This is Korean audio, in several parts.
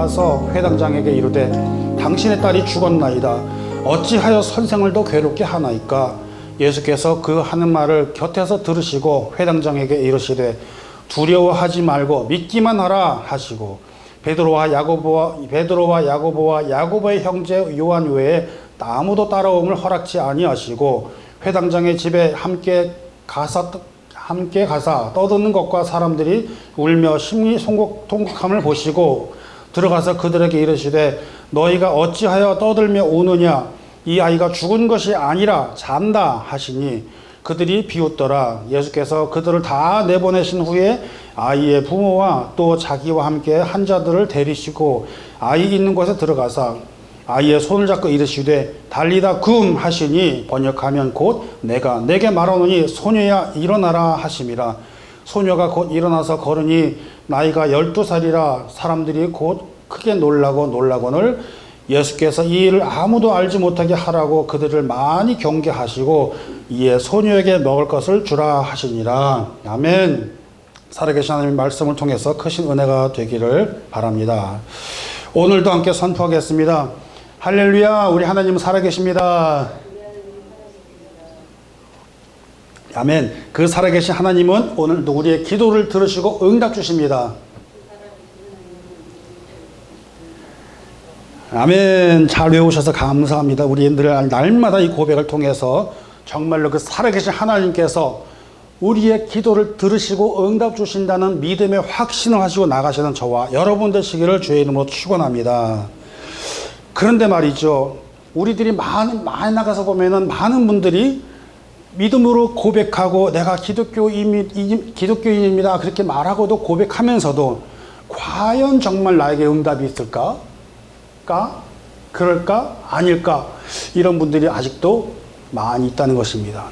와서 회당장에게 이르되 당신의 딸이 죽었나이다. 어찌하여 선생을 더 괴롭게 하나이까? 예수께서 그 하는 말을 곁에서 들으시고 회당장에게 이르시되 두려워하지 말고 믿기만 하라 하시고 베드로와 야고보와 야고보의 형제 요한 외에 아무도 따라옴을 허락지 아니하시고 회당장의 집에 함께 가사 떠드는 것과 사람들이 울며 심히 통곡함을 보시고 들어가서 그들에게 이르시되 너희가 어찌하여 떠들며 우느냐? 이 아이가 죽은 것이 아니라 잔다 하시니 그들이 비웃더라. 예수께서 그들을 다 내보내신 후에 아이의 부모와 또 자기와 함께 환자들을 데리시고 아이 있는 곳에 들어가사 아이의 손을 잡고 이르시되 달리다 굼 하시니 번역하면 곧 내가 내게 말하노니 소녀야 일어나라 하심이라. 소녀가 곧 일어나서 걸으니 나이가 12살이라 사람들이 곧 크게 놀라거늘 예수께서 이 일을 아무도 알지 못하게 하라고 그들을 많이 경계하시고 이에 소녀에게 먹을 것을 주라 하시니라. 아멘. 살아계신 하나님의 말씀을 통해서 크신 은혜가 되기를 바랍니다. 오늘도 함께 선포하겠습니다. 할렐루야, 우리 하나님은 살아계십니다. 아멘. 그 살아계신 하나님은 오늘도 우리의 기도를 들으시고 응답 주십니다. 아멘. 잘 외우셔서 감사합니다. 우리 날마다 이 고백을 통해서 정말로 그 살아계신 하나님께서 우리의 기도를 들으시고 응답 주신다는 믿음의 확신을 하시고 나가시는 저와 여러분 되시기를 주의 이름으로 축원합니다. 그런데 말이죠, 우리들이 많이 나가서 보면은 많은 분들이 믿음으로 고백하고 내가 기독교인입니다 그렇게 말하고도 고백하면서도 과연 정말 나에게 응답이 있을까? 그럴까? 아닐까? 이런 분들이 아직도 많이 있다는 것입니다.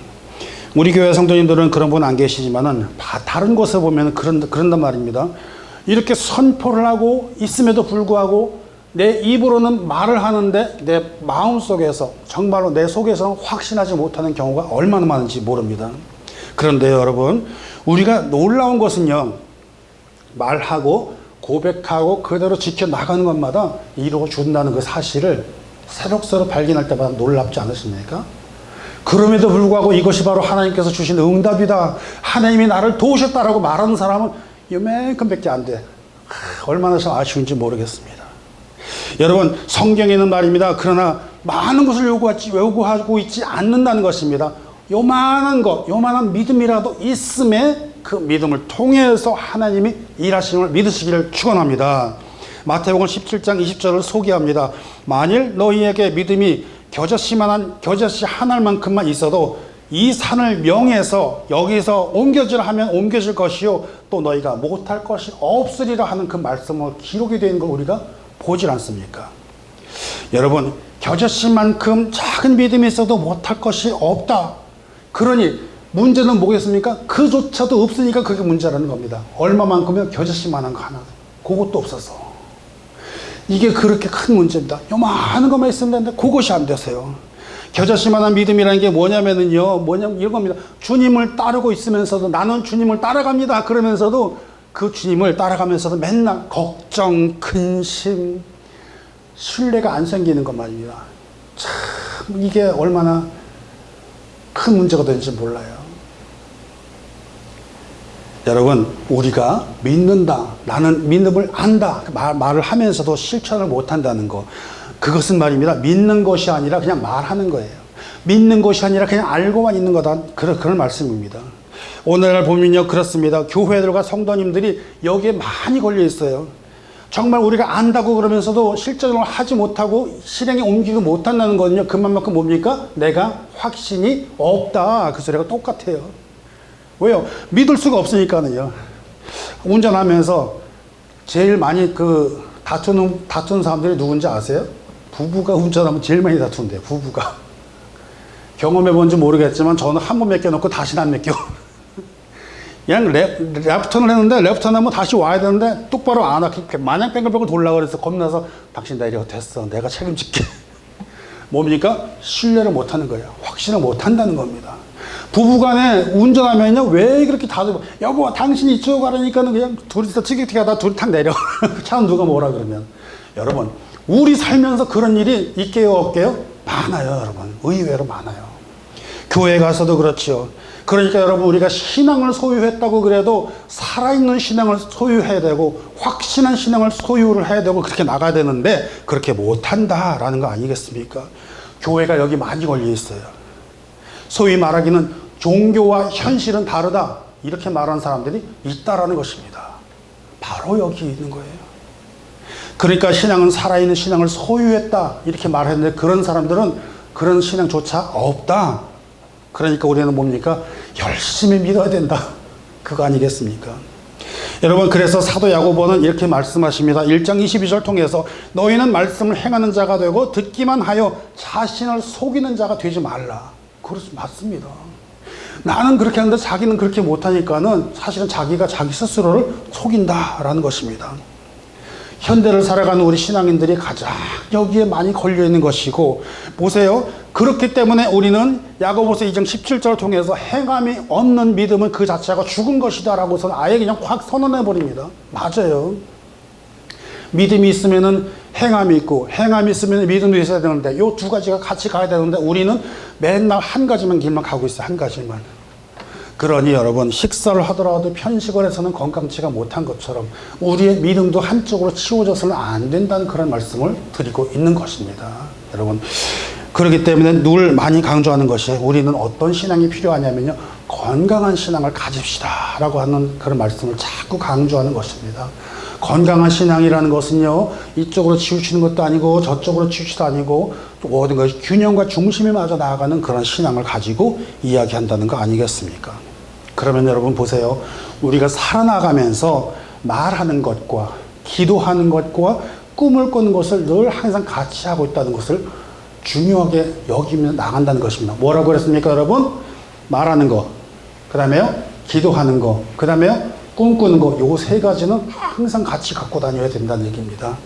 우리 교회 성도님들은 그런 분 안 계시지만은 다른 곳에 보면 그런단 말입니다. 이렇게 선포를 하고 있음에도 불구하고 내 입으로는 말을 하는데 내 마음속에서 정말로 내 속에서는 확신하지 못하는 경우가 얼마나 많은지 모릅니다. 그런데 여러분, 우리가 놀라운 것은요, 말하고 고백하고 그대로 지켜나가는 것마다 이루어준다는 그 사실을 새록새록 발견할 때마다 놀랍지 않으십니까? 그럼에도 불구하고 이것이 바로 하나님께서 주신 응답이다, 하나님이 나를 도우셨다라고 말하는 사람은 요만큼밖에 안 돼. 얼마나 좀 아쉬운지 모르겠습니다. 여러분, 성경에는 말입니다. 그러나 많은 것을 요구하고 있지 않는다는 것입니다. 요만한 믿음이라도 있음에 그 믿음을 통해서 하나님이 일하시는 걸 믿으시기를 축원합니다. 마태복음 17장 20절을 소개합니다. 만일 너희에게 믿음이 겨자씨 하나만큼만 있어도 이 산을 명해서 여기서 옮겨지라 하면 옮겨질 것이요 또 너희가 못할 것이 없으리라 하는 그 말씀을 기록이 되어 있는 걸 우리가 보질 않습니까? 여러분, 겨자씨만큼 작은 믿음이 있어도 못할 것이 없다. 그러니 문제는 뭐겠습니까? 그조차도 없으니까 그게 문제라는 겁니다. 얼마만큼이면 겨자씨만한 거 하나, 그것도 없어서. 이게 그렇게 큰 문제입니다. 요만한 것만 있으면 되는데 그것이 안 되세요. 겨자씨만한 믿음이라는 게 뭐냐면 이런 겁니다. 주님을 따르고 있으면서도 나는 주님을 따라갑니다. 그러면서도 그 주님을 따라가면서도 맨날 걱정, 근심, 신뢰가 안 생기는 것 말입니다. 참 이게 얼마나 큰 문제가 되는지 몰라요. 여러분, 우리가 믿는다, 나는 믿음을 안다 말을 하면서도 실천을 못한다는 거, 그것은 말입니다, 믿는 것이 아니라 그냥 말하는 거예요. 믿는 것이 아니라 그냥 알고만 있는 거다, 그런 말씀입니다. 오늘날 보면요, 그렇습니다. 교회들과 성도님들이 여기에 많이 걸려 있어요. 정말 우리가 안다고 그러면서도 실전으로 하지 못하고 실행에 옮기지 못한다는 거는요, 그만큼 뭡니까? 내가 확신이 없다, 그 소리가 똑같아요. 왜요? 믿을 수가 없으니까는요. 운전하면서 제일 많이 다투는 사람들이 누군지 아세요? 부부가 운전하면 제일 많이 다투는데, 부부가. 경험해 본지 모르겠지만 저는 한 번 맡겨놓고 다시는 안 맡겨. 그냥 레프턴을 했는데 레프턴 하면 다시 와야 되는데 똑바로 안 와. 마냥 뺑글뺑글 돌라고 그래서 겁나서 당신 내려, 됐어, 내가 책임질게. 뭡니까? 신뢰를 못하는 거예요. 확신을 못한다는 겁니다. 부부간에 운전하면요, 왜 그렇게 다들 여보 당신이 이쪽으로 가라니까는 그냥 둘이서 티격태격 하다 둘이 탁 내려. 차는 누가 뭐라 그러면 여러분, 우리 살면서 그런 일이 있게요, 없게요? 많아요, 여러분. 의외로 많아요. 교회 가서도 그렇죠. 그러니까 여러분, 우리가 신앙을 소유했다고 그래도 살아있는 신앙을 소유해야 되고 확신한 신앙을 소유를 해야 되고 그렇게 나가야 되는데 그렇게 못한다라는 거 아니겠습니까? 교회가 여기 많이 걸려 있어요. 소위 말하기는 종교와 현실은 다르다 이렇게 말하는 사람들이 있다라는 것입니다. 바로 여기 있는 거예요. 그러니까 신앙은 살아있는 신앙을 소유했다 이렇게 말했는데 그런 사람들은 그런 신앙조차 없다. 그러니까 우리는 뭡니까? 열심히 믿어야 된다. 그거 아니겠습니까? 여러분, 그래서 사도 야고보는 이렇게 말씀하십니다. 1장 22절 통해서 너희는 말씀을 행하는 자가 되고 듣기만 하여 자신을 속이는 자가 되지 말라. 맞습니다. 나는 그렇게 하는데 자기는 그렇게 못하니까는 사실은 자기가 자기 스스로를 속인다라는 것입니다. 현대를 살아가는 우리 신앙인들이 가장 여기에 많이 걸려있는 것이고, 보세요. 그렇기 때문에 우리는 야고보서 2장 17절을 통해서 행함이 없는 믿음은 그 자체가 죽은 것이다 라고서는 아예 그냥 확 선언해 버립니다. 맞아요. 믿음이 있으면은 행함이 있고, 행함이 있으면 믿음도 있어야 되는데, 요 두 가지가 같이 가야 되는데 우리는 맨날 한 가지만 길만 가고 있어요. 한 가지만. 그러니 여러분, 식사를 하더라도 편식을 해서는 건강치가 못한 것처럼 우리의 믿음도 한쪽으로 치워져서는 안 된다는 그런 말씀을 드리고 있는 것입니다. 여러분, 그렇기 때문에 늘 많이 강조하는 것이 우리는 어떤 신앙이 필요하냐면요, 건강한 신앙을 가집시다 라고 하는 그런 말씀을 자꾸 강조하는 것입니다. 건강한 신앙이라는 것은요, 이쪽으로 치우치는 것도 아니고 저쪽으로 치우치도 아니고 모든 것이 균형과 중심에 맞아 나아가는 그런 신앙을 가지고 이야기한다는 거 아니겠습니까? 그러면 여러분 보세요. 우리가 살아나가면서 말하는 것과 기도하는 것과 꿈을 꾸는 것을 늘 항상 같이 하고 있다는 것을 중요하게 여기며 나간다는 것입니다. 뭐라고 그랬습니까, 여러분? 말하는 거, 그 다음에요, 기도하는 거, 그 다음에요, 꿈꾸는 거, 요 세 가지는 항상 같이 갖고 다녀야 된다는 얘기입니다.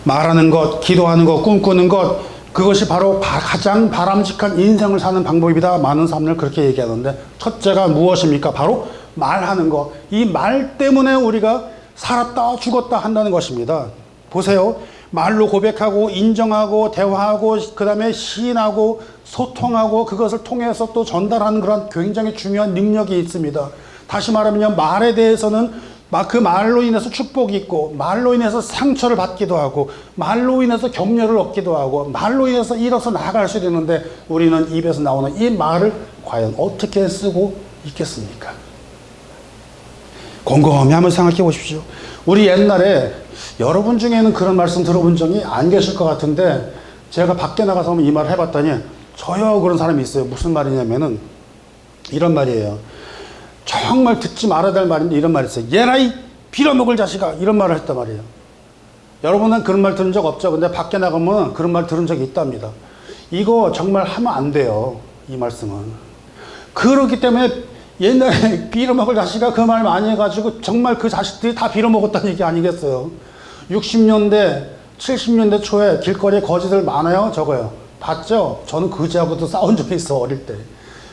말하는 것, 기도하는 것, 꿈꾸는 것, 그것이 바로 가장 바람직한 인생을 사는 방법이다. 많은 사람들 그렇게 얘기하는데, 첫째가 무엇입니까? 바로 말하는 것. 이 말 때문에 우리가 살았다 죽었다 한다는 것입니다. 보세요. 말로 고백하고 인정하고 대화하고 그 다음에 시인하고 소통하고 그것을 통해서 또 전달하는 그런 굉장히 중요한 능력이 있습니다. 다시 말하면 말에 대해서는 그 말로 인해서 축복이 있고, 말로 인해서 상처를 받기도 하고, 말로 인해서 격려를 얻기도 하고, 말로 인해서 일어서 나아갈 수 있는데 우리는 입에서 나오는 이 말을 과연 어떻게 쓰고 있겠습니까? 곰곰이 한번 생각해 보십시오. 우리 옛날에 여러분 중에는 그런 말씀 들어본 적이 안 계실 것 같은데, 제가 밖에 나가서 한번 이 말을 해봤더니 저요 그런 사람이 있어요. 무슨 말이냐면은 이런 말이에요. 정말 듣지 말아야 될 말인데 이런 말이 있어요. 얘라 이 빌어먹을 자식아, 이런 말을 했단 말이에요. 여러분은 그런 말 들은 적 없죠? 근데 밖에 나가면 그런 말 들은 적이 있답니다. 이거 정말 하면 안 돼요, 이 말씀은. 그렇기 때문에 옛날에 빌어먹을 자식아 그 말 많이 해가지고 정말 그 자식들이 다 빌어먹었다는 얘기 아니겠어요? 60년대 70년대 초에 길거리에 거지들 많아요, 적어요? 봤죠? 저는 그지하고도 싸운 적이 있어, 어릴 때.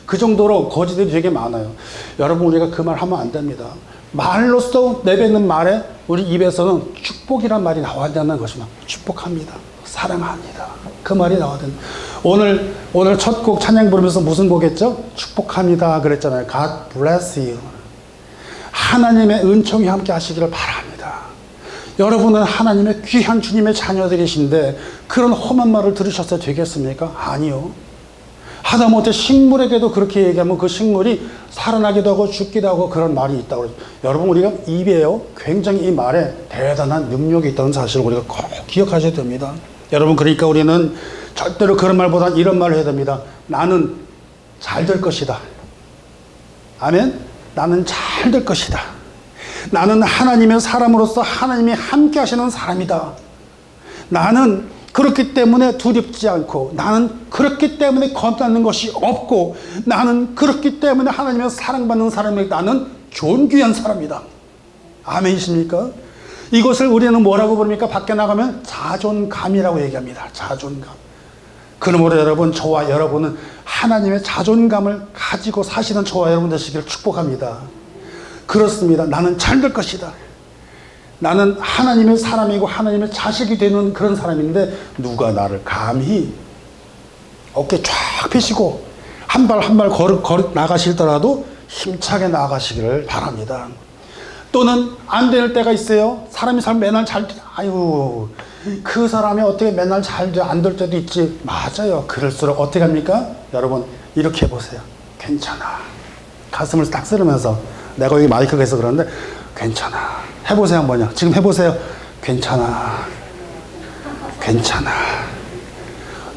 그 정도로 거지들이 되게 많아요. 여러분, 우리가 그 말 하면 안 됩니다. 말로써 내뱉는 말에 우리 입에서는 축복이란 말이 나와야 되는 것입니다. 축복합니다. 사랑합니다. 그 말이 나와야 된다. 오늘 첫 곡 찬양 부르면서 무슨 곡했죠? 축복합니다 그랬잖아요. God bless you. 하나님의 은총이 함께 하시기를 바랍니다. 여러분은 하나님의 귀한 주님의 자녀들이신데 그런 험한 말을 들으셨어야 되겠습니까? 아니요. 하다못해 식물에게도 그렇게 얘기하면 그 식물이 살아나기도 하고 죽기도 하고 그런 말이 있다고 그러죠. 여러분, 우리가 입에요, 굉장히 이 말에 대단한 능력이 있다는 사실을 우리가 꼭 기억하셔야 됩니다. 여러분, 그러니까 우리는 절대로 그런 말보다는 이런 말을 해야 됩니다. 나는 잘 될 것이다. 아멘? 나는 잘 될 것이다. 나는 하나님의 사람으로서 하나님이 함께 하시는 사람이다. 나는 그렇기 때문에 두렵지 않고, 나는 그렇기 때문에 겁나는 것이 없고, 나는 그렇기 때문에 하나님의 사랑받는 사람이다. 나는 존귀한 사람이다. 아멘이십니까? 이것을 우리는 뭐라고 부릅니까? 밖에 나가면 자존감이라고 얘기합니다. 자존감. 그러므로 여러분, 저와 여러분은 하나님의 자존감을 가지고 사시는 저와 여러분 되시기를 축복합니다. 그렇습니다. 나는 잘 될 것이다. 나는 하나님의 사람이고 하나님의 자식이 되는 그런 사람인데 누가 나를 감히 어깨 쫙 펴시고 한 발 한 발 걸어 나가시더라도 힘차게 나가시기를 바랍니다. 또는 안 되는 때가 있어요. 사람이 맨날 잘 돼. 아유, 그 사람이 어떻게 맨날 잘 돼? 안 될 때도 있지. 맞아요. 그럴수록 어떻게 합니까? 여러분, 이렇게 해보세요. 괜찮아. 가슴을 딱 쓰면서 내가 여기 마이크가 있어서 그러는데 괜찮아. 해보세요 한번요. 지금 해보세요. 괜찮아. 괜찮아.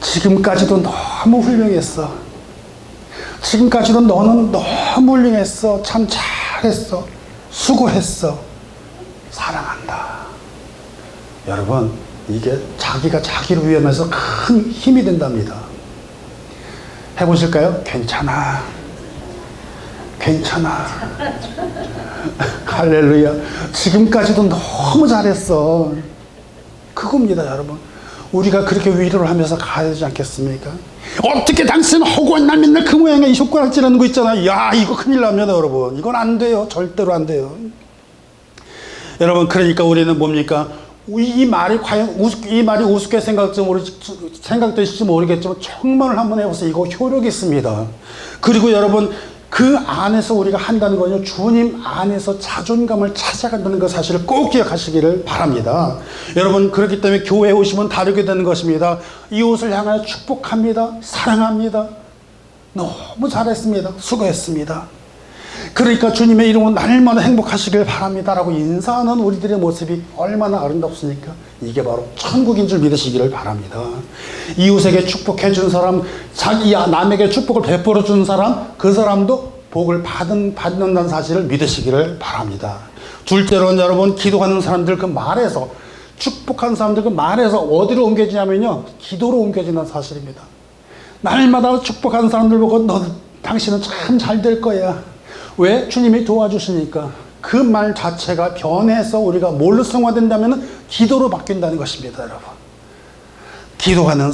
지금까지도 너무 훌륭했어. 지금까지도 너는 너무 훌륭했어. 참 잘했어. 수고했어. 사랑한다. 여러분, 이게 자기가 자기를 위하면서 큰 힘이 된답니다. 해보실까요? 괜찮아. 괜찮아. 할렐루야. 지금까지도 너무 잘했어. 그겁니다, 여러분. 우리가 그렇게 위로를 하면서 가야 되지 않겠습니까? 어떻게 당신은 허구한 날 맨날 그 모양의 이 손가락질하는 거 있잖아요. 야, 이거 큰일 납니다, 여러분. 이건 안 돼요. 절대로 안 돼요. 여러분, 그러니까 우리는 뭡니까? 이 말이 과연 이 말이 우습게 생각되실지 모르겠지만 청문을 한번 해보세요. 이거 효력이 있습니다. 그리고 여러분, 그 안에서 우리가 한다는 거는요, 주님 안에서 자존감을 찾아간다는 것 사실을 꼭 기억하시기를 바랍니다. 여러분, 그렇기 때문에 교회에 오시면 다르게 되는 것입니다. 이웃을 향하여 축복합니다. 사랑합니다. 너무 잘했습니다. 수고했습니다. 그러니까 주님의 이름으로 날마다 행복하시길 바랍니다 라고 인사하는 우리들의 모습이 얼마나 아름답습니까? 이게 바로 천국인 줄 믿으시기를 바랍니다. 이웃에게 축복해 준 사람, 자기 남에게 축복을 베풀어 준 사람, 그 사람도 복을 받는다는 사실을 믿으시기를 바랍니다. 둘째로는 여러분, 기도하는 사람들 그 말에서, 축복한 사람들 그 말에서 어디로 옮겨지냐면요, 기도로 옮겨지는 사실입니다. 날마다 축복하는 사람들 보고 당신은 참 잘 될 거야. 왜? 주님이 도와주시니까. 그 말 자체가 변해서 우리가 뭘로 승화된다면 기도로 바뀐다는 것입니다, 여러분. 기도하는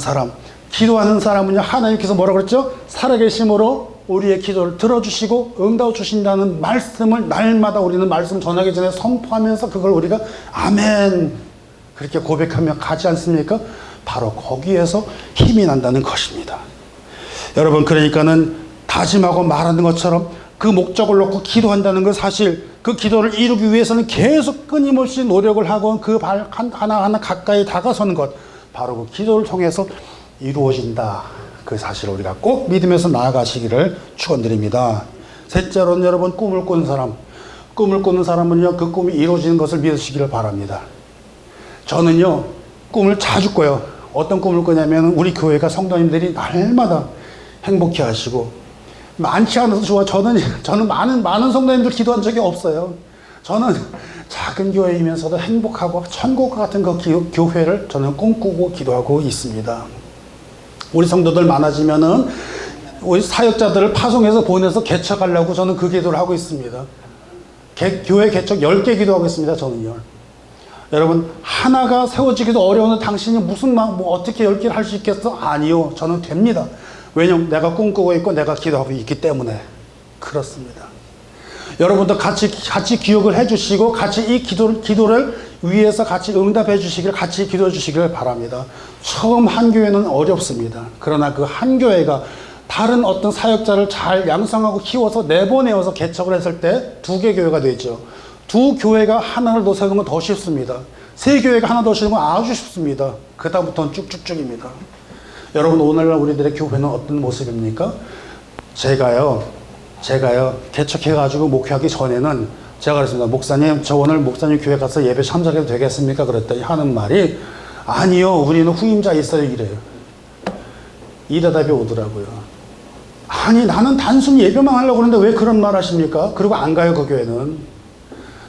사람은요, 하나님께서 뭐라고 그랬죠? 살아계심으로 우리의 기도를 들어주시고 응답 주신다는 말씀을 날마다 우리는 말씀 전하기 전에 선포하면서 그걸 우리가 아멘 그렇게 고백하며 가지 않습니까? 바로 거기에서 힘이 난다는 것입니다. 여러분, 그러니까는 다짐하고 말하는 것처럼 그 목적을 놓고 기도한다는 것, 사실 그 기도를 이루기 위해서는 계속 끊임없이 노력을 하고 그 발 하나하나 가까이 다가서는 것, 바로 그 기도를 통해서 이루어진다. 그 사실을 우리가 꼭 믿으면서 나아가시기를 축원드립니다. 셋째로는 여러분, 꿈을 꾸는 사람은요, 그 꿈이 이루어지는 것을 믿으시기를 바랍니다. 저는요, 꿈을 자주 꿔요. 어떤 꿈을 꾸냐면 우리 교회가 성도님들이 날마다 행복해 하시고, 많지 않아서 좋아. 저는 많은 성도님들 기도한 적이 없어요. 저는 작은 교회이면서도 행복하고 천국과 같은 그 교회를 저는 꿈꾸고 기도하고 있습니다. 우리 성도들 많아지면은 우리 사역자들을 파송해서 보내서 개척하려고 저는 그 기도를 하고 있습니다. 교회 개척 10개 기도하고 있습니다, 저는요. 여러분, 하나가 세워지기도 어려운데 당신이 어떻게 10개를 할 수 있겠어? 아니요. 저는 됩니다. 왜냐면 내가 꿈꾸고 있고 내가 기도하고 있기 때문에 그렇습니다. 여러분도 같이 기억을 해주시고 같이 이 기도를 위해서 같이 응답해 주시기를, 같이 기도해 주시기를 바랍니다. 처음 한 교회는 어렵습니다. 그러나 그 한 교회가 다른 어떤 사역자를 잘 양성하고 키워서 내보내어서 개척을 했을 때 2개 교회가 되죠. 2 교회가 하나를 더 세우는 건 더 쉽습니다. 3 교회가 하나 더 세우는 건 아주 쉽습니다. 그 다음부터는 쭉쭉쭉입니다. 여러분, 오늘날 우리들의 교회는 어떤 모습입니까? 제가요 개척해가지고 목회하기 전에는 제가 그랬습니다. 목사님, 저 오늘 목사님 교회 가서 예배 참석해도 되겠습니까? 그랬더니 하는 말이, 아니요, 우리는 후임자 있어요, 이래요. 이 대답이 오더라고요. 아니, 나는 단순히 예배만 하려고 그러는데 왜 그런 말 하십니까? 그리고 안 가요, 그 교회는.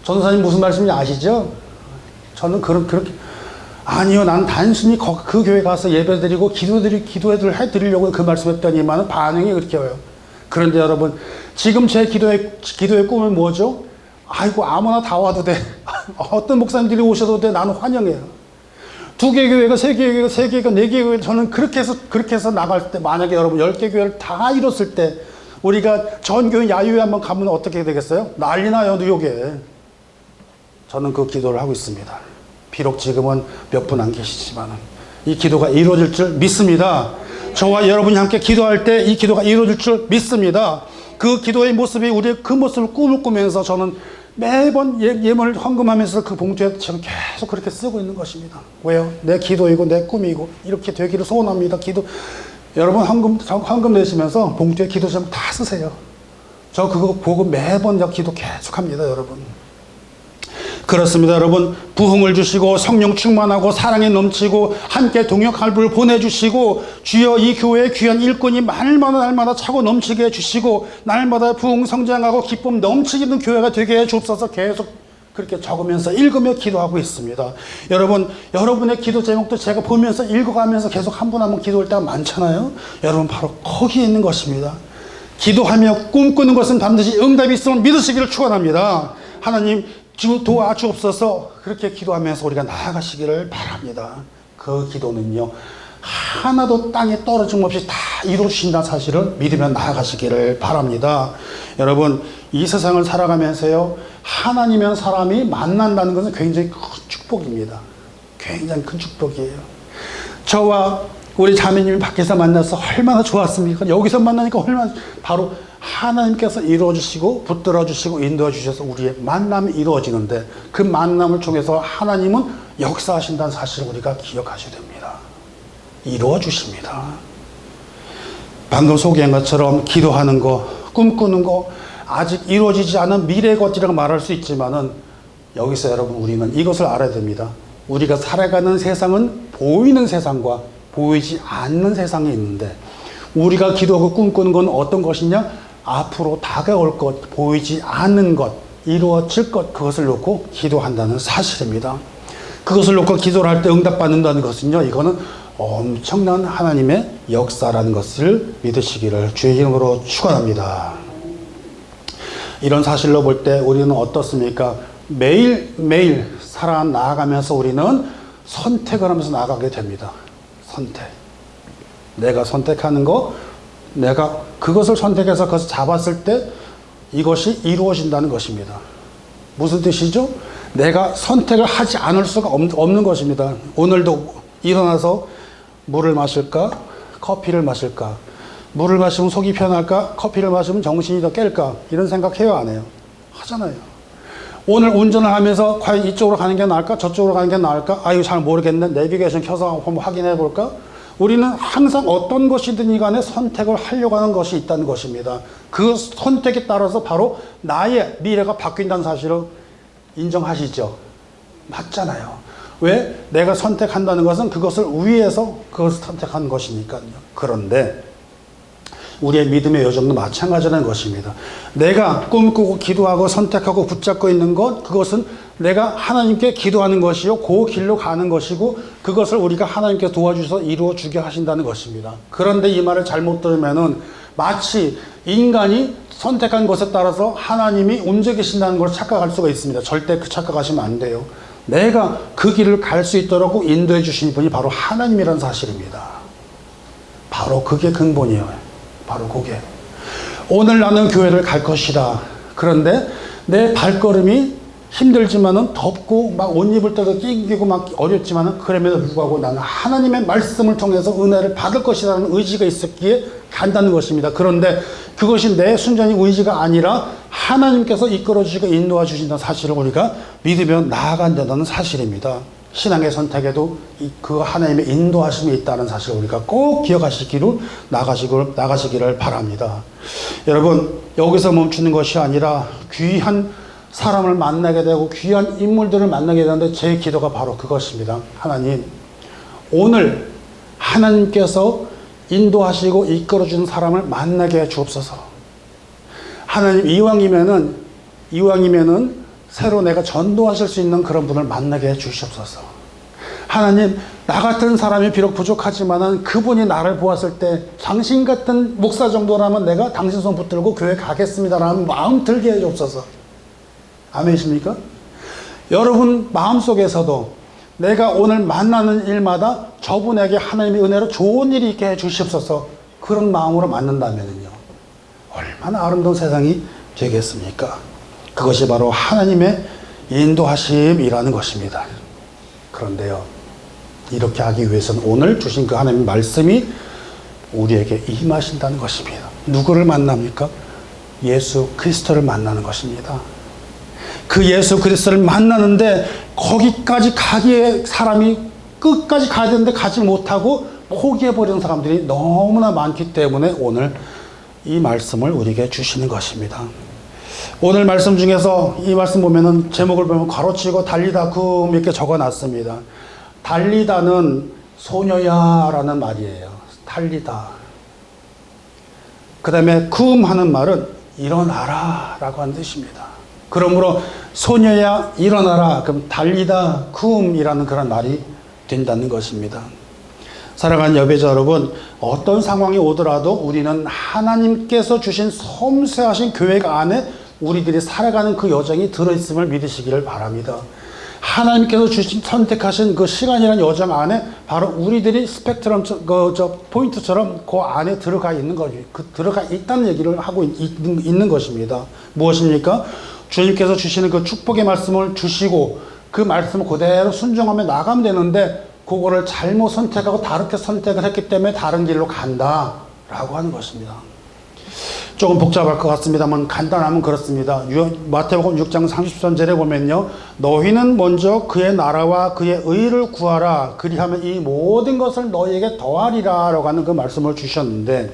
전도사님 무슨 말씀인지 아시죠? 저는 그렇게, 아니요, 난 단순히 그 교회 가서 예배 드리고 기도해드리려고 그 말씀했더니만 반응이 그렇게 와요. 그런데 여러분, 지금 제 기도의 꿈은 뭐죠? 아이고, 아무나 다 와도 돼. 어떤 목사님들이 오셔도 돼. 나는 환영해요. 2개 교회가, 3개 교회가, 3개 교회가, 4개 교회가, 저는 그렇게 해서 나갈 때, 만약에 여러분 10개 교회를 다 이뤘을 때, 우리가 전 교회 야유회 한번 가면 어떻게 되겠어요? 난리 나요, 뉴욕에. 저는 그 기도를 하고 있습니다. 비록 지금은 몇 분 안 계시지만 이 기도가 이루어질 줄 믿습니다. 저와 여러분이 함께 기도할 때 이 기도가 이루어질 줄 믿습니다. 그 기도의 모습이 우리의 그 모습을 꿈을 꾸면서 저는 매번 예물을 헌금하면서 그 봉투에 지금 계속 그렇게 쓰고 있는 것입니다. 왜요? 내 기도이고 내 꿈이고 이렇게 되기를 소원합니다. 기도 여러분 헌금 내시면서 봉투에 기도 좀 다 쓰세요. 저 그거 보고 매번 기도 계속합니다, 여러분. 그렇습니다, 여러분. 부흥을 주시고 성령 충만하고 사랑이 넘치고 함께 동역할부를 보내주시고 주여 이 교회의 귀한 일꾼이 날마다 차고 넘치게 해주시고 날마다 부흥 성장하고 기쁨 넘치게 있는 교회가 되게 해주옵소서. 계속 그렇게 적으면서 읽으며 기도하고 있습니다. 여러분, 여러분의 기도 제목도 제가 보면서 읽어가면서 계속 한 분 한 분 기도할 때가 많잖아요. 여러분 바로 거기에 있는 것입니다. 기도하며 꿈꾸는 것은 반드시 응답이 있음을 믿으시기를 축원합니다. 하나님 도와주옵소서. 그렇게 기도하면서 우리가 나아가시기를 바랍니다. 그 기도는요 하나도 땅에 떨어짐 없이 다 이루어주신다는 사실을 믿으며 나아가시기를 바랍니다. 여러분 이 세상을 살아가면서요 하나님이란 사람이 만난다는 것은 굉장히 큰 축복입니다. 굉장히 큰 축복이에요. 저와 우리 자매님이 밖에서 만나서 얼마나 좋았습니까? 여기서 만나니까 얼마나 바로 하나님께서 이루어주시고 붙들어주시고 인도해주셔서 우리의 만남이 이루어지는데 그 만남을 통해서 하나님은 역사하신다는 사실을 우리가 기억하셔야 됩니다. 이루어주십니다. 방금 소개한 것처럼 기도하는 거, 꿈꾸는 거 아직 이루어지지 않은 미래의 것이라고 말할 수 있지만은 여기서 여러분 우리는 이것을 알아야 됩니다. 우리가 살아가는 세상은 보이는 세상과 보이지 않는 세상이 있는데 우리가 기도하고 꿈꾸는 건 어떤 것이냐? 앞으로 다가올 것, 보이지 않는 것, 이루어질 것, 그것을 놓고 기도한다는 사실입니다. 그것을 놓고 기도를 할 때 응답받는다는 것은요, 이거는 엄청난 하나님의 역사라는 것을 믿으시기를 주의 이름으로 축원합니다. 이런 사실로 볼 때 우리는 어떻습니까? 매일매일 살아나가면서 우리는 선택을 하면서 나가게 됩니다. 선택. 내가 선택하는 거, 내가 그것을 선택해서 그것을 잡았을 때 이것이 이루어진다는 것입니다. 무슨 뜻이죠? 내가 선택을 하지 않을 수가 없는 것입니다. 오늘도 일어나서 물을 마실까? 커피를 마실까? 물을 마시면 속이 편할까? 커피를 마시면 정신이 더 깰까? 이런 생각 해요, 안 해요? 하잖아요. 오늘 운전을 하면서 과연 이쪽으로 가는 게 나을까? 저쪽으로 가는 게 나을까? 아, 이거 잘 모르겠네. 내비게이션 켜서 한번 확인해 볼까? 우리는 항상 어떤 것이든 간에 선택을 하려고 하는 것이 있다는 것입니다. 그 선택에 따라서 바로 나의 미래가 바뀐다는 사실을 인정하시죠? 맞잖아요. 왜? 내가 선택한다는 것은 그것을 위해서 그것을 선택한 것이니까요. 그런데 우리의 믿음의 여정도 마찬가지라는 것입니다. 내가 꿈꾸고 기도하고 선택하고 붙잡고 있는 것, 그것은 내가 하나님께 기도하는 것이요, 그 길로 가는 것이고, 그것을 우리가 하나님께 도와주셔서 이루어주게 하신다는 것입니다. 그런데 이 말을 잘못 들으면은 마치 인간이 선택한 것에 따라서 하나님이 움직이신다는 걸 착각할 수가 있습니다. 절대 그 착각하시면 안 돼요. 내가 그 길을 갈 수 있도록 인도해 주신 분이 바로 하나님이라는 사실입니다. 바로 그게 근본이에요. 바로 그게. 오늘 나는 교회를 갈 것이다. 그런데 내 발걸음이 힘들지만은 덥고 막 옷 입을 때도 낑기고 막 어렵지만은 그럼에도 불구하고 나는 하나님의 말씀을 통해서 은혜를 받을 것이라는 의지가 있었기에 간다는 것입니다. 그런데 그것이 내 순전히 의지가 아니라 하나님께서 이끌어 주시고 인도해 주신다는 사실을 우리가 믿으며 나아간다는 사실입니다. 신앙의 선택에도 그 하나님의 인도하심이 있다는 사실을 우리가 꼭 기억하시기를 나가시기를 바랍니다. 여러분, 여기서 멈추는 것이 아니라 귀한 사람을 만나게 되고 귀한 인물들을 만나게 되는데 제 기도가 바로 그것입니다. 하나님, 오늘 하나님께서 인도하시고 이끌어주는 사람을 만나게 해 주옵소서. 하나님, 이왕이면은 새로 내가 전도하실 수 있는 그런 분을 만나게 해 주시옵소서. 하나님, 나 같은 사람이 비록 부족하지만은 그분이 나를 보았을 때 당신 같은 목사 정도라면 내가 당신 손 붙들고 교회 가겠습니다라는 마음 들게 해 주옵소서. 아멘이십니까? 여러분 마음속에서도 내가 오늘 만나는 일마다 저분에게 하나님의 은혜로 좋은 일이 있게 해 주시옵소서. 그런 마음으로 만난다면요, 얼마나 아름다운 세상이 되겠습니까? 그것이 바로 하나님의 인도하심이라는 것입니다. 그런데요, 이렇게 하기 위해서는 오늘 주신 그 하나님의 말씀이 우리에게 임하신다는 것입니다. 누구를 만납니까? 예수 그리스도를 만나는 것입니다. 그 예수 그리스도를 만나는데 거기까지 가기에 사람이 끝까지 가야 되는데 가지 못하고 포기해버리는 사람들이 너무나 많기 때문에 오늘 이 말씀을 우리에게 주시는 것입니다. 오늘 말씀 중에서 이 말씀 보면은 제목을 보면 가로치고 달리다 금 이렇게 적어놨습니다. 달리다는 소녀야 라는 말이에요. 달리다. 그 다음에 금 하는 말은 일어나라 라고 하는 뜻입니다. 그러므로 소녀야 일어나라, 그럼 달리다 금이라는 그런 말이 된다는 것입니다. 사랑하는 여배자 여러분, 어떤 상황이 오더라도 우리는 하나님께서 주신 섬세하신 계획 안에 우리들이 살아가는 그 여정이 들어있음을 믿으시기를 바랍니다. 하나님께서 주신 선택하신 그 시간이라는 여정 안에 바로 우리들이 스펙트럼 포인트처럼 그 안에 들어가 있는 거죠. 들어가 있다는 얘기를 하고 있는 것입니다. 무엇입니까? 주님께서 주시는 그 축복의 말씀을 주시고 그 말씀을 그대로 순종하며 나가면 되는데 그거를 잘못 선택하고 다르게 선택을 했기 때문에 다른 길로 간다라고 하는 것입니다. 조금 복잡할 것 같습니다만 간단하면 그렇습니다. 마태복음 6장 33절에 보면요, 너희는 먼저 그의 나라와 그의 의를 구하라, 그리하면 이 모든 것을 너희에게 더하리라 라고 하는 그 말씀을 주셨는데,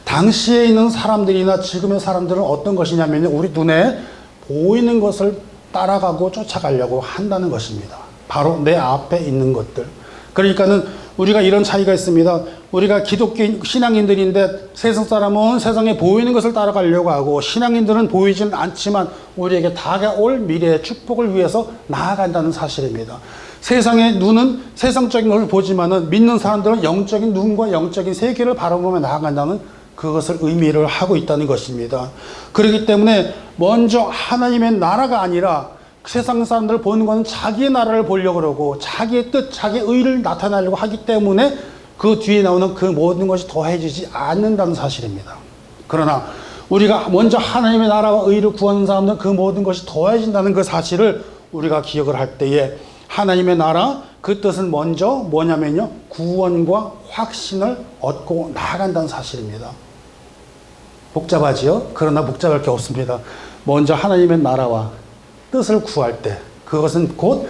당시에 있는 사람들이나 지금의 사람들은 어떤 것이냐면 우리 눈에 보이는 것을 따라가고 쫓아가려고 한다는 것입니다. 바로 내 앞에 있는 것들. 그러니까는 우리가 이런 차이가 있습니다. 우리가 기독교 신앙인들인데 세상 사람은 세상에 보이는 것을 따라가려고 하고, 신앙인들은 보이지는 않지만 우리에게 다가올 미래의 축복을 위해서 나아간다는 사실입니다. 세상의 눈은 세상적인 것을 보지만은 믿는 사람들은 영적인 눈과 영적인 세계를 바라보며 나아간다는 그것을 의미를 하고 있다는 것입니다. 그렇기 때문에 먼저 하나님의 나라가 아니라 세상 사람들을 보는 것은 자기의 나라를 보려고 그러고 자기의 뜻, 자기의 의를 나타내려고 하기 때문에 그 뒤에 나오는 그 모든 것이 더해지지 않는다는 사실입니다. 그러나 우리가 먼저 하나님의 나라와 의를 구하는 사람들은 그 모든 것이 더해진다는 그 사실을 우리가 기억을 할 때에 하나님의 나라, 그 뜻은 먼저 뭐냐면요, 구원과 확신을 얻고 나아간다는 사실입니다. 복잡하지요? 그러나 복잡할 게 없습니다. 먼저 하나님의 나라와 뜻을 구할 때 그것은 곧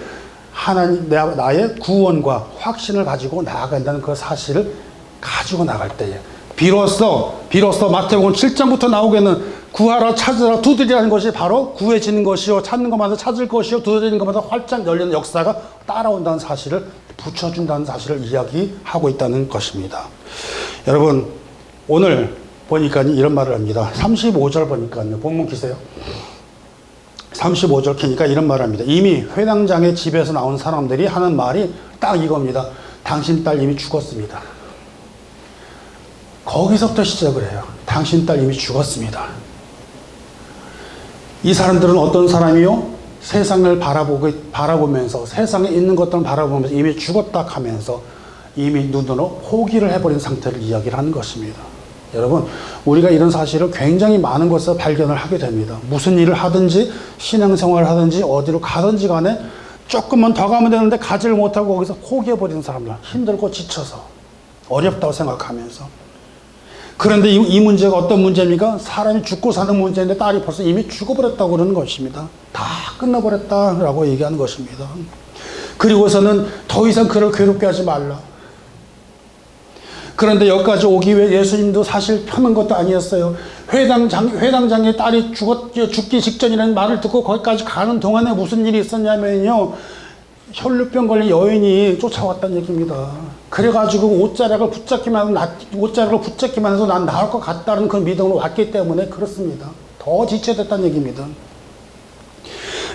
하나님 나의 구원과 확신을 가지고 나아간다는 그 사실을 가지고 나갈 때에 비로소 마태복음 7장부터 나오게는 구하라, 찾으라, 두드리라는 것이 바로 구해지는 것이요, 찾는 것마다 찾을 것이요, 두드리는 것마다 활짝 열리는 역사가 따라온다는 사실을 붙여준다는 사실을 이야기하고 있다는 것입니다. 여러분, 오늘 보니까 이런 말을 합니다. 35절 보니까요, 본문 기세요. 35절 키니까 이런 말을 합니다. 이미 회당장의 집에서 나온 사람들이 하는 말이 딱 이겁니다. 당신 딸 이미 죽었습니다. 거기서부터 시작을 해요. 당신 딸 이미 죽었습니다. 이 사람들은 어떤 사람이요? 세상을 바라보면서 세상에 있는 것들을 바라보면서 이미 죽었다 하면서 이미 눈으로 포기를 해버린 상태를 이야기를 하는 것입니다. 여러분, 우리가 이런 사실을 굉장히 많은 곳에서 발견을 하게 됩니다. 무슨 일을 하든지 신앙생활을 하든지 어디로 가든지 간에 조금만 더 가면 되는데 가지를 못하고 거기서 포기해버리는 사람들, 힘들고 지쳐서 어렵다고 생각하면서. 그런데 이 문제가 어떤 문제입니까? 사람이 죽고 사는 문제인데 딸이 벌써 이미 죽어버렸다고 그러는 것입니다. 다 끝나버렸다라고 얘기하는 것입니다. 그리고서는 더 이상 그를 괴롭게 하지 말라. 그런데 여기까지 오기 위해 예수님도 사실 편한 것도 아니었어요. 회당장의 딸이 죽기 직전이라는 말을 듣고 거기까지 가는 동안에 무슨 일이 있었냐면요, 혈루병 걸린 여인이 쫓아왔다는 얘기입니다. 그래가지고 옷자락을 붙잡기만 해서 난 나을 것 같다는 그 믿음으로 왔기 때문에 그렇습니다. 더 지체됐다는 얘기입니다.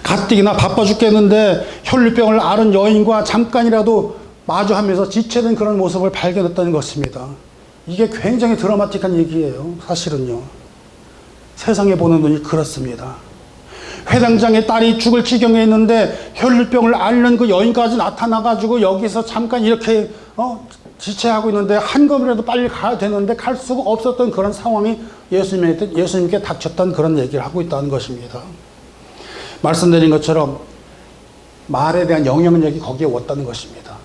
가뜩이나 바빠 죽겠는데 혈루병을 앓은 여인과 잠깐이라도 마주하면서 지체된 그런 모습을 발견했다는 것입니다. 이게 굉장히 드라마틱한 얘기예요. 사실은요, 세상에 보는 눈이 그렇습니다. 회당장의 딸이 죽을 지경에 있는데 혈루병을 앓는 그 여인까지 나타나가지고 여기서 잠깐 이렇게 지체하고 있는데 한 걸음이라도 빨리 가야 되는데 갈 수가 없었던 그런 상황이 예수님께 닥쳤던 그런 얘기를 하고 있다는 것입니다. 말씀드린 것처럼 말에 대한 영향력이 거기에 왔다는 것입니다.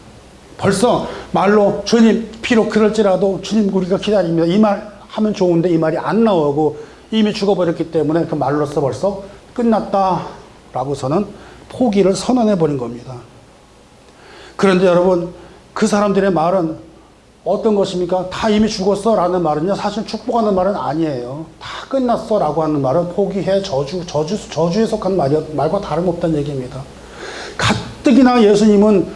벌써 말로 주님 비록 그럴지라도 주님 우리가 기다립니다. 이 말 하면 좋은데 이 말이 안 나오고 이미 죽어버렸기 때문에 그 말로써 벌써 끝났다라고서는 포기를 선언해버린 겁니다. 그런데 여러분 그 사람들의 말은 어떤 것입니까? 다 이미 죽었어 라는 말은요 사실 축복하는 말은 아니에요. 다 끝났어 라고 하는 말은 포기해 저주에 속한 말과 다름없다는 얘기입니다. 가뜩이나 예수님은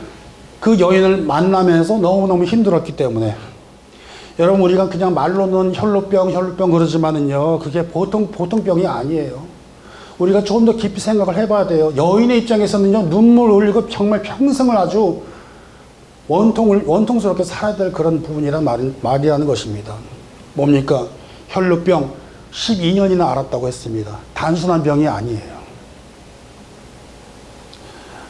그 여인을 만나면서 너무너무 힘들었기 때문에 여러분 우리가 그냥 말로는 혈루병 그러지만은요 그게 보통 병이 아니에요. 우리가 조금 더 깊이 생각을 해봐야 돼요. 여인의 입장에서는요 눈물 흘리고 정말 평생을 아주 원통스럽게 살아야 될 그런 부분이란 말이라는 것입니다. 뭡니까? 혈루병 12년이나 앓았다고 했습니다. 단순한 병이 아니에요.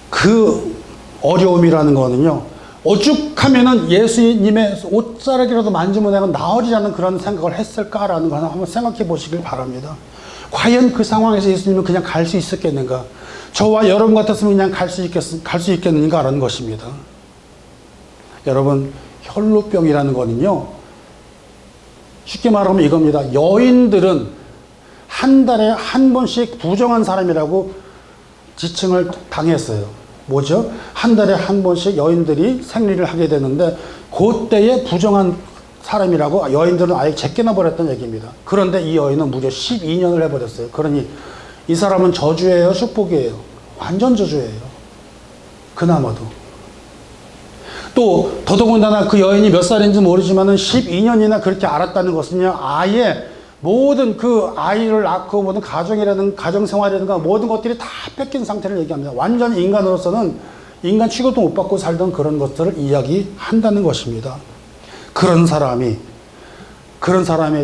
그 어려움이라는 거는요, 오죽하면은 예수님의 옷자락이라도 만지면 내가 나으리라는 그런 생각을 했을까라는 거 한번 생각해 보시길 바랍니다. 과연 그 상황에서 예수님은 그냥 갈 수 있었겠는가? 저와 여러분 같았으면 그냥 갈 수 있겠는가라는 것입니다. 여러분, 혈루병이라는 거는요, 쉽게 말하면 이겁니다. 여인들은 한 달에 한 번씩 부정한 사람이라고 지칭을 당했어요. 뭐죠? 한 달에 한 번씩 여인들이 생리를 하게 되는데 그때에 부정한 사람이라고 여인들은 아예 제껴놔 버렸던 얘기입니다. 그런데 이 여인은 무려 12년을 해버렸어요. 그러니 이 사람은 저주예요? 축복이에요? 완전 저주예요. 그나마도. 또 더더군다나 그 여인이 몇 살인지 모르지만은 12년이나 그렇게 알았다는 것은요 아예 모든 그 아이를 낳고 모든 가정생활이라든가 모든 것들이 다 뺏긴 상태를 얘기합니다. 완전히 인간으로서는 인간 취급도 못 받고 살던 그런 것들을 이야기한다는 것입니다. 그런 사람이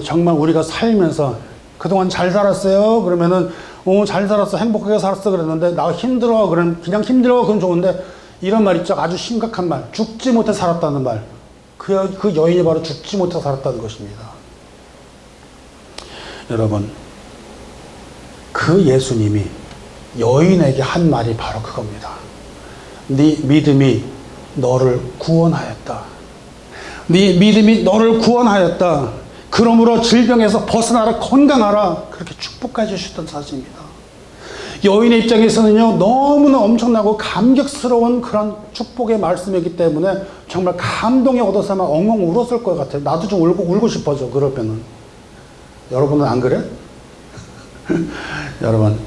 정말 우리가 살면서 그동안 잘 살았어요? 그러면은 잘 살았어, 행복하게 살았어 그랬는데 나 힘들어, 그럼 그냥 힘들어 그럼 좋은데 이런 말 있죠. 아주 심각한 말, 죽지 못해 살았다는 말. 그 여인이 바로 죽지 못해 살았다는 것입니다. 여러분, 그 예수님이 여인에게 한 말이 바로 그겁니다. 네 믿음이 너를 구원하였다. 네 믿음이 너를 구원하였다. 그러므로 질병에서 벗어나라, 건강하라. 그렇게 축복해 주셨던 사실입니다. 여인의 입장에서는요, 너무나 엄청나고 감격스러운 그런 축복의 말씀이기 때문에 정말 감동에 얻어서 막 엉엉 울었을 것 같아요. 나도 좀 울고 싶어져, 그러면은. 여러분은 안 그래? 여러분,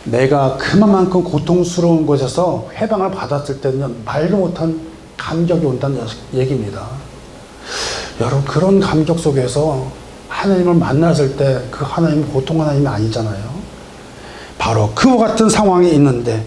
내가 그만큼 고통스러운 곳에서 해방을 받았을 때는 말도 못한 감격이 온다는 얘기입니다. 여러분, 그런 감격 속에서 하나님을 만났을 때 그 하나님은 보통 하나님이 아니잖아요. 바로 그와 같은 상황에 있는데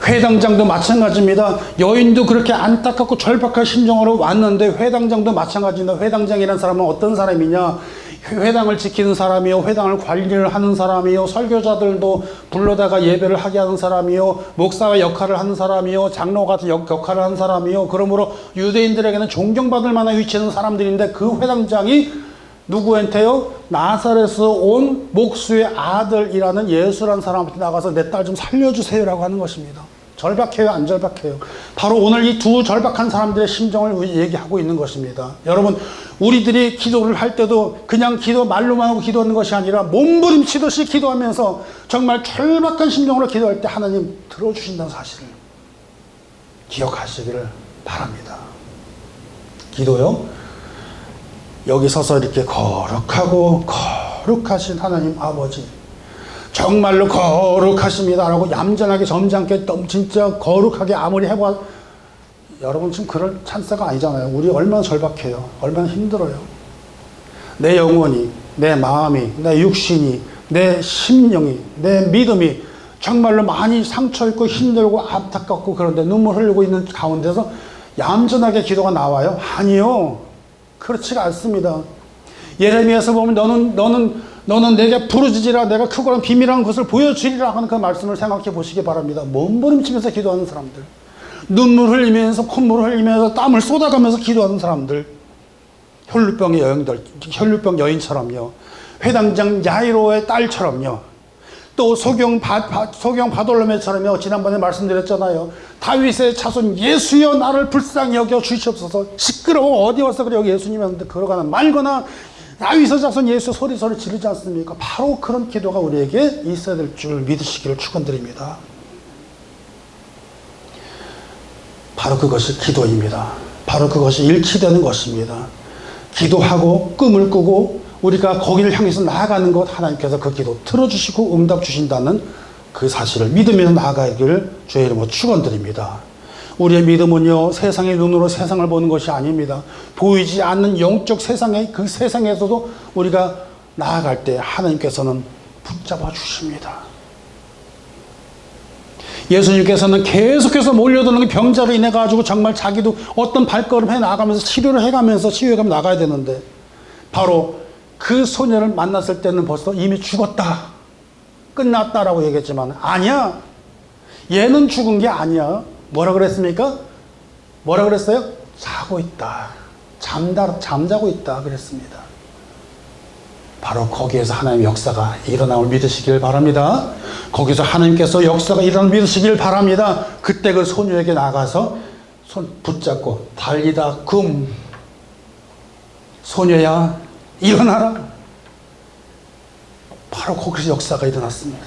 회당장도 마찬가지입니다. 여인도 그렇게 안타깝고 절박한 심정으로 왔는데 회당장도 마찬가지입니다. 회당장이라는 사람은 어떤 사람이냐? 회당을 지키는 사람이요, 회당을 관리를 하는 사람이요, 설교자들도 불러다가 예배를 하게 하는 사람이요, 목사의 역할을 하는 사람이요, 장로 같은 역할을 하는 사람이요. 그러므로 유대인들에게는 존경받을 만한 위치에 있는 사람들인데 그 회당장이 누구한테요? 나사렛에서 온 목수의 아들이라는 예수라는 사람한테 나가서 내 딸 좀 살려주세요라고 하는 것입니다. 절박해요, 안 절박해요? 바로 오늘 이 두 절박한 사람들의 심정을 얘기하고 있는 것입니다. 여러분, 우리들이 기도를 할 때도 그냥 말로만 하고 기도하는 것이 아니라 몸부림치듯이 기도하면서 정말 절박한 심정으로 기도할 때 하나님 들어주신다는 사실을 기억하시기를 바랍니다. 기도요? 여기 서서 이렇게 거룩하신 하나님 아버지, 정말로 거룩하십니다라고 얌전하게 점잖게 진짜 거룩하게 아무리 해봐, 여러분 지금 그럴 찬스가 아니잖아요. 우리 얼마나 절박해요. 얼마나 힘들어요. 내 영혼이, 내 마음이, 내 육신이, 내 심령이, 내 믿음이 정말로 많이 상처있고 힘들고 안타깝고 그런데 눈물 흘리고 있는 가운데서 얌전하게 기도가 나와요? 아니요. 그렇지가 않습니다. 예레미야서 보면 너는 내게 부르짖으라, 내가 크고란 비밀한 것을 보여주리라 하는 그 말씀을 생각해 보시기 바랍니다. 몸부림치면서 기도하는 사람들, 눈물 흘리면서 콧물 흘리면서 땀을 쏟아가면서 기도하는 사람들, 혈루병 여인처럼요, 회당장 야이로의 딸처럼요, 또 소경 바돌로메처럼요. 지난번에 말씀드렸잖아요. 다윗의 자손 예수여 나를 불쌍히 여겨 주시옵소서. 시끄러워 어디 와서 그래 여기 예수님한테 걸어가나 말거나 다윗의 자손 예수 소리 지르지 않습니까? 바로 그런 기도가 우리에게 있어야 될 줄 믿으시기를 축원드립니다. 바로 그것이 기도입니다. 바로 그것이 일치되는 것입니다. 기도하고 꿈을 꾸고 우리가 거기를 향해서 나아가는 것 하나님께서 그 기도 들어주시고 응답 주신다는 그 사실을 믿으면서 나아가기를 주의 이름으로 축원드립니다. 우리의 믿음은요 세상의 눈으로 세상을 보는 것이 아닙니다. 보이지 않는 영적 세상의 그 세상에서도 우리가 나아갈 때 하나님께서는 붙잡아 주십니다. 예수님께서는 계속해서 몰려드는 병자로 인해 가지고 정말 자기도 어떤 발걸음 해 나가면서 치료를 해가면서 치유해가며 나가야 되는데 바로 그 소녀를 만났을 때는 벌써 이미 죽었다 끝났다라고 얘기했지만 아니야, 얘는 죽은 게 아니야. 뭐라 그랬습니까? 뭐라 그랬어요? 자고 있다, 잠자고 있다 그랬습니다. 바로 거기에서 하나님의 역사가 일어남을 믿으시길 바랍니다. 거기서 하나님께서 역사가 일어남을 믿으시길 바랍니다. 그때 그 소녀에게 나가서 손 붙잡고 달리다 굼, 소녀야 일어나라. 바로 거기서 역사가 일어났습니다.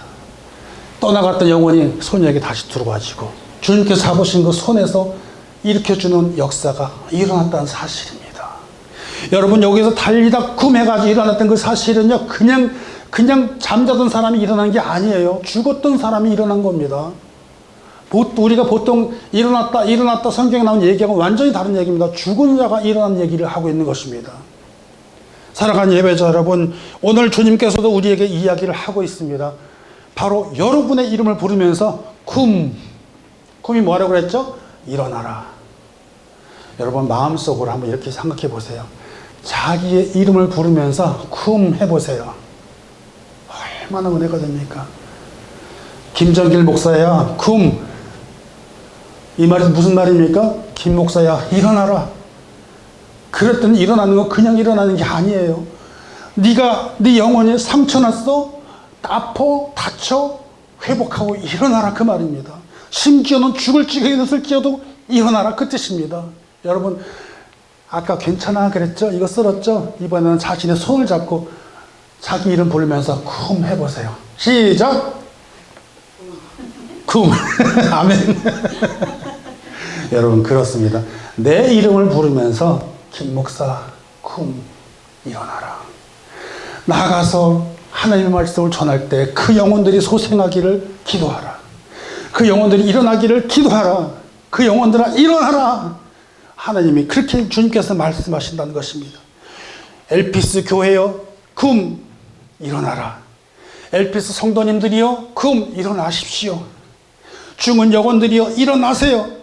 떠나갔던 영혼이 소녀에게 다시 들어와지고 주님께서 잡으신 그 손에서 일으켜주는 역사가 일어났다는 사실입니다. 여러분 여기서 달리다 굼해가지고 일어났던 그 사실은요 그냥 잠자던 사람이 일어난 게 아니에요. 죽었던 사람이 일어난 겁니다. 우리가 보통 일어났다 성경에 나온 얘기하고 완전히 다른 얘기입니다. 죽은 자가 일어난 얘기를 하고 있는 것입니다. 사랑하는 예배자 여러분, 오늘 주님께서도 우리에게 이야기를 하고 있습니다. 바로 여러분의 이름을 부르면서 굼이 뭐라고 그랬죠? 일어나라. 여러분 마음속으로 한번 이렇게 생각해 보세요. 자기의 이름을 부르면서 굼 해보세요. 얼마나 은혜가 됩니까? 김정길 목사야 굼, 이 말이 무슨 말입니까? 김 목사야 일어나라. 그랬더니 일어나는 건 그냥 일어나는 게 아니에요. 네 영혼이 상처 났어? 아파? 다쳐? 회복하고 일어나라 그 말입니다. 심지어는 죽을 지경에 있을지어도 일어나라 그 뜻입니다. 여러분 아까 괜찮아 그랬죠? 이거 쓸었죠? 이번에는 자신의 손을 잡고 자기 이름 부르면서 굼 해보세요. 시작! 굼. 아멘. 여러분 그렇습니다. 내 이름을 부르면서 김 목사 굼 일어나라. 나가서 하나님의 말씀을 전할 때 그 영혼들이 소생하기를 기도하라. 그 영혼들이 일어나기를 기도하라. 그 영혼들아 일어나라. 하나님이 그렇게 주님께서 말씀하신다는 것입니다. 엘피스 교회여 굼 일어나라. 엘피스 성도님들이여 굼 일어나십시오. 죽은 영혼들이여 일어나세요.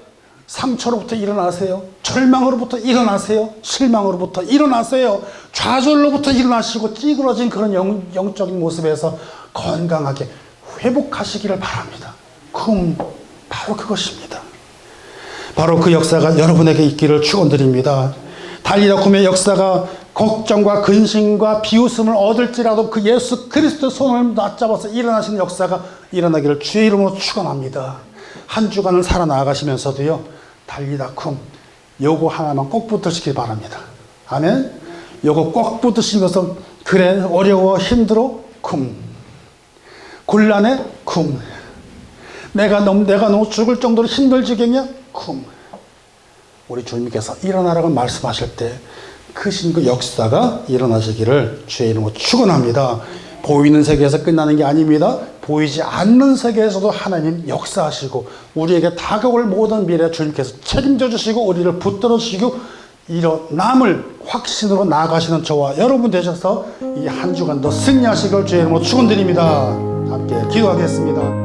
상처로부터 일어나세요. 절망으로부터 일어나세요. 실망으로부터 일어나세요. 좌절로부터 일어나시고 찌그러진 그런 영적인 모습에서 건강하게 회복하시기를 바랍니다. 굼 바로 그것입니다. 바로 그 역사가 여러분에게 있기를 축원드립니다. 달리다 굼의 역사가 걱정과 근심과 비웃음을 얻을지라도 그 예수 그리스도의 손을 낮잡아서 일어나시는 역사가 일어나기를 주의 이름으로 축원합니다. 한 주간을 살아나가시면서도요 달리다 굼 요거 하나만 꼭 붙으시길 바랍니다. 아멘. 요거 꼭 붙으시면서 그래 어려워 힘들어 굼, 곤란해 굼, 내가 너무 죽을 정도로 힘들 지경이야 굼. 우리 주님께서 일어나라고 말씀하실 때 크신 그 역사가 일어나시기를 주의 이름으로 축원합니다. 보이는 세계에서 끝나는 게 아닙니다. 보이지 않는 세계에서도 하나님 역사하시고 우리에게 다가올 모든 미래 주님께서 책임져 주시고 우리를 붙들어 주시고 일어남을 확신으로 나아가시는 저와 여러분 되셔서 이 한 주간도 승리하시길 주의 이름으로 축원드립니다. 함께 기도하겠습니다.